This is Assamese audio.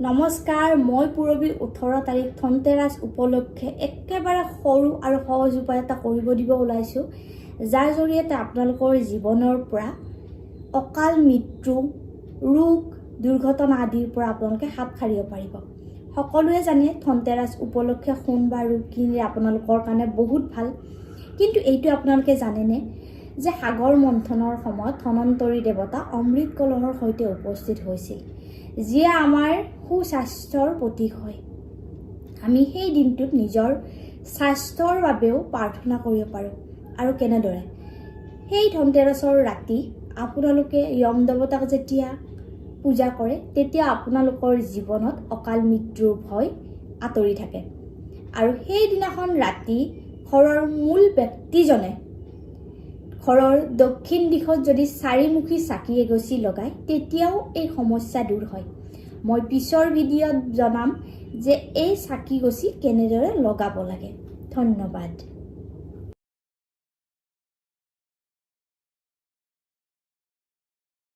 নমস্কাৰ, মই পূৰবী 18 তাৰিখ ধনতেৰাছ উপলক্ষে একেবাৰে সৰু আৰু সহজ উপায় এটা কৰিব দিব ওলাইছোঁ, যাৰ জৰিয়তে আপোনালোকৰ জীৱনৰ পৰা অকাল মৃত্যু, ৰোগ, দুৰ্ঘটনা আদিৰ পৰা আপোনালোকে হাত সাৰিব পাৰিব। সকলোৱে জানে ধনতেৰাছ উপলক্ষে সোণ বা ৰূপ কিনিলে আপোনালোকৰ কাৰণে বহুত ভাল। কিন্তু এইটো আপোনালোকে জানেনে যে সাগৰ মন্থনৰ সময়ত ধনন্তৰী দেৱতা অমৃত কলহৰ সৈতে উপস্থিত হৈছিল, যিয়ে আমাৰ সুস্বাস্থ্যৰ প্ৰতীক হয়। আমি সেই দিনটোত নিজৰ স্বাস্থ্যৰ বাবেও প্ৰাৰ্থনা কৰিব পাৰোঁ। আৰু কেনেদৰে? সেই ধনতেৰাছৰ ৰাতি আপোনালোকে য়ম দেৱতাক যেতিয়া পূজা কৰে, তেতিয়া আপোনালোকৰ জীৱনত অকাল মৃত্যুৰ ভয় আঁতৰি থাকে। আৰু সেইদিনাখন ৰাতি ঘৰৰ মূল ব্যক্তিজনে ঘৰৰ দক্ষিণ দিশত যদি 4মুখী চাকি এগছি লগায়, তেতিয়াও এই সমস্যা দূৰ হয়। মই পিছৰ ভিডিঅ'ত জনাম যে এই চাকি গছি কেনেদৰে লগাব লাগে। ধন্যবাদ।